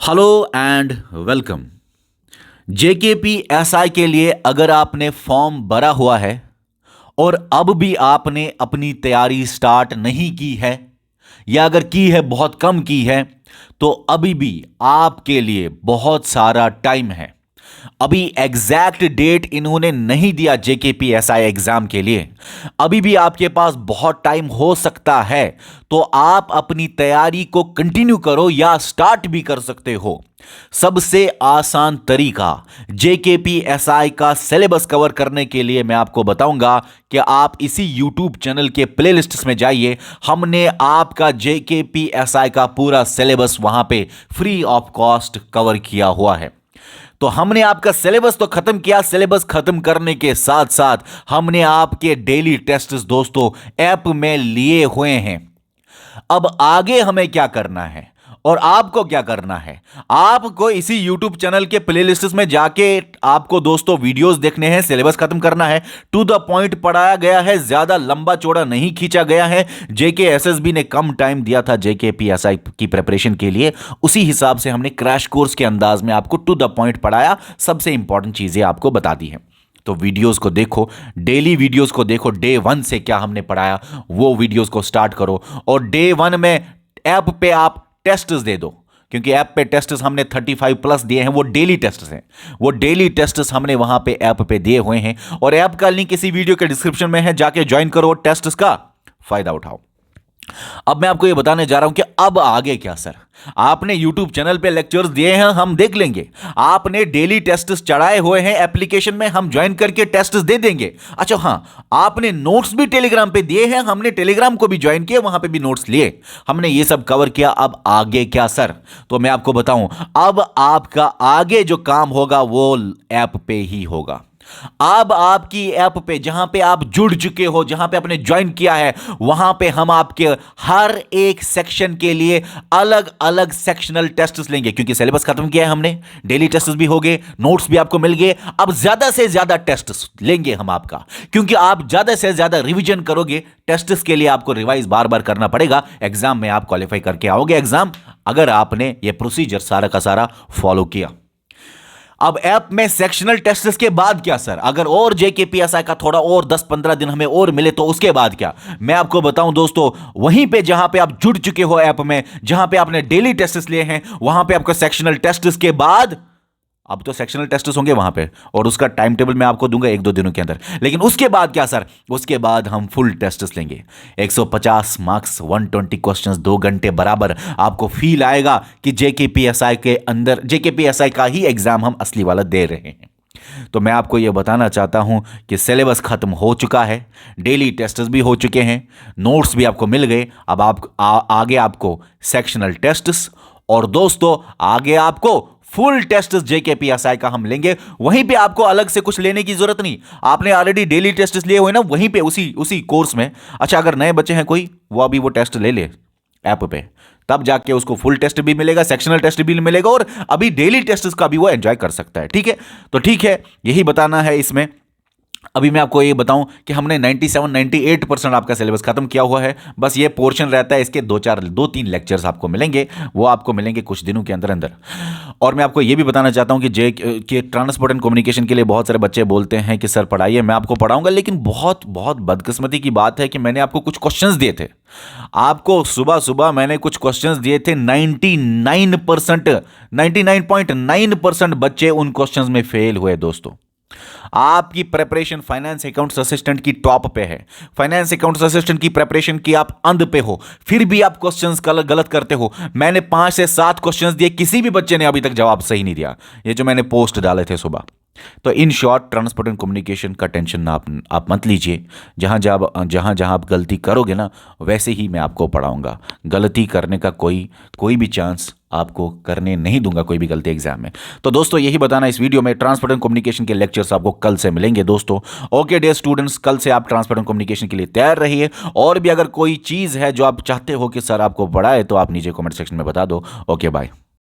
Hello and welcome. जेकेपीएसआई के लिए अगर आपने फॉर्म भरा हुआ है और अब भी आपने अपनी तैयारी स्टार्ट नहीं की है या अगर की है बहुत कम की है तो अभी भी आपके लिए बहुत सारा टाइम है। अभी एग्जैक्ट डेट इन्होंने नहीं दिया जेकेपीएसआई एग्जाम के लिए, अभी भी आपके पास बहुत टाइम हो सकता है। तो आप अपनी तैयारी को कंटिन्यू करो या स्टार्ट भी कर सकते हो। सबसे आसान तरीका जेकेपीएसआई का सिलेबस कवर करने के लिए मैं आपको बताऊंगा कि आप इसी यूट्यूब चैनल के प्लेलिस्ट्स में जाइए। हमने आपका जेकेपीएसआई का पूरा सिलेबस वहां पे फ्री ऑफ कॉस्ट कवर किया हुआ है। तो हमने आपका सिलेबस तो खत्म किया, सिलेबस खत्म करने के साथ साथ हमने आपके डेली टेस्ट्स दोस्तों ऐप में लिए हुए हैं। अब आगे हमें क्या करना है और आपको क्या करना है, आपको इसी YouTube चैनल के प्लेलिस्ट्स में जाके आपको दोस्तों वीडियोस देखने हैं, सिलेबस खत्म करना है। टू द पॉइंट पढ़ाया गया है, ज्यादा लंबा चौड़ा नहीं खींचा गया है। जेकेएसएसबी ने कम टाइम दिया था जेकेपीएसआई की प्रिपरेशन के लिए, उसी हिसाब से हमने क्रैश कोर्स के अंदाज में आपको टू द पॉइंट पढ़ाया, सबसे इंपॉर्टेंट चीजें आपको बता दी हैं। तो वीडियोस को देखो, डेली वीडियोस को देखो, डे 1 से क्या हमने पढ़ाया वो वीडियोस को स्टार्ट करो। और डे 1 में ऐप पे आप टेस्ट्स दे दो, क्योंकि ऐप पे टेस्ट्स हमने 35 प्लस दिए हैं, वो डेली टेस्ट्स हैं। वो डेली टेस्ट्स हमने वहां पे ऐप पे दिए हुए हैं और ऐप का लिंक इसी वीडियो के डिस्क्रिप्शन में है, जाके ज्वाइन करो, टेस्ट्स का फायदा उठाओ। अब मैं आपको ये बताने जा रहा हूं कि अब आगे क्या सर। आपने YouTube चैनल पे लेक्चर्स दिए हैं, हम देख लेंगे। आपने डेली टेस्ट्स चढ़ाए हुए हैं एप्लीकेशन में, हम ज्वाइन करके टेस्ट्स दे देंगे। अच्छा हां, आपने नोट्स भी टेलीग्राम पे दिए हैं, हमने टेलीग्राम को भी ज्वाइन किया, वहां पे भी नोट्स लिए, हमने ये सब कवर किया। अब आगे क्या सर, तो मैं आपको बताऊं, अब आपका आगे जो काम होगा वो ऐप पे ही होगा। अब आपकी ऐप पे जहां पे आप जुड़ चुके हो, जहां पे आपने ज्वाइन किया है, वहां पे हम आपके हर एक सेक्शन के लिए अलग अलग सेक्शनल टेस्ट्स लेंगे, क्योंकि सिलेबस खत्म किया है हमने, डेली टेस्ट्स भी हो गए, नोट्स भी आपको मिल गए। अब ज्यादा से ज्यादा टेस्ट्स लेंगे हम आपका, क्योंकि आप ज्यादा से ज्यादा रिवीजन करोगे। टेस्ट्स के लिए आपको रिवाइज बार बार करना पड़ेगा, एग्जाम में आप क्वालिफाई करके आओगे एग्जाम, अगर आपने ये प्रोसीजर सारा का सारा फॉलो किया। अब ऐप में सेक्शनल टेस्ट्स के बाद क्या सर, अगर और जेकेपीएसआई का थोड़ा और 10-15 दिन हमें और मिले तो उसके बाद क्या, मैं आपको बताऊं दोस्तों, वहीं पे जहां पे आप जुड़ चुके हो ऐप में, जहां पे आपने डेली टेस्ट्स लिए हैं, वहां पे आपको सेक्शनल टेस्ट्स के बाद, अब तो सेक्शनल टेस्ट्स होंगे वहां पे और उसका टाइम टेबल मैं आपको दूंगा 1-2 दिनों के अंदर। लेकिन उसके बाद क्या सर, उसके बाद हम फुल टेस्ट्स लेंगे, 150 मार्क्स, 120 क्वेश्चंस, 2 घंटे बराबर। आपको फील आएगा कि जेकेपीएसआई के अंदर जेकेपीएसआई का ही एग्जाम हम असली वाला दे रहे हैं। तो मैं आपको यह बताना चाहता हूं कि सिलेबस खत्म हो चुका है, डेली टेस्ट्स भी हो चुके हैं, नोट्स भी आपको मिल गए। अब आगे आपको सेक्शनल टेस्ट्स और दोस्तों आगे आपको फुल टेस्ट जेकेपीएसआई का हम लेंगे। वहीं पे आपको अलग से कुछ लेने की जरूरत नहीं, आपने ऑलरेडी डेली टेस्ट लिए हुए ना, वहीं पे उसी कोर्स में। अच्छा, अगर नए बच्चे हैं कोई, वो अभी वो टेस्ट ले ले ऐप पे, तब जाके उसको फुल टेस्ट भी मिलेगा, सेक्शनल टेस्ट भी मिलेगा और अभी डेली टेस्ट का भी वो एंजॉय कर सकता है। ठीक है, तो ठीक है, यही बताना है इसमें। अभी मैं आपको ये बताऊं कि हमने 97-98% आपका सिलेबस खत्म किया हुआ है, बस ये पोर्शन रहता है, इसके 2-3 लेक्चर्स आपको मिलेंगे, वो आपको मिलेंगे कुछ दिनों के अंदर अंदर। और मैं आपको ये भी बताना चाहता हूं कि ट्रांसपोर्ट एंड कम्युनिकेशन के लिए बहुत सारे बच्चे बोलते हैं कि सर पढ़ाइए, मैं आपको पढ़ाऊंगा, लेकिन बहुत बहुत बदकिस्मती की बात है कि मैंने आपको कुछ क्वेश्चंस दिए थे, आपको सुबह सुबह मैंने कुछ क्वेश्चंस दिए थे, 99.9% बच्चे उन क्वेश्चंस में फेल हुए दोस्तों। आपकी प्रिपरेशन फाइनेंस अकाउंट्स असिस्टेंट की टॉप पे है, फाइनेंस अकाउंट्स असिस्टेंट की प्रिपरेशन की आप अंत पे हो, फिर भी आप क्वेश्चंस गलत करते हो। मैंने 5 से 7 क्वेश्चंस दिए, किसी भी बच्चे ने अभी तक जवाब सही नहीं दिया, ये जो मैंने पोस्ट डाले थे सुबह। तो in short, transport and communication का टेंशन आप मत लीजिए, जहां जहां आप गलती करोगे ना, वैसे ही मैं आपको पढ़ाऊंगा। गलती करने का कोई भी चांस आपको करने नहीं दूंगा, कोई भी गलती एग्जाम में। तो दोस्तों यही बताना इस वीडियो में, ट्रांसपोर्ट एंड कम्युनिकेशन के लेक्चर्स आपको कल से मिलेंगे दोस्तों। ओके डियर स्टूडेंट्स, कल से आप ट्रांसपोर्ट एंड कम्युनिकेशन के लिए तैयार रहिए। और भी अगर कोई चीज़ है जो आप चाहते हो कि सर आपको पढ़ाए, तो आप नीचे कमेंट सेक्शन में बता दो। Okay bye.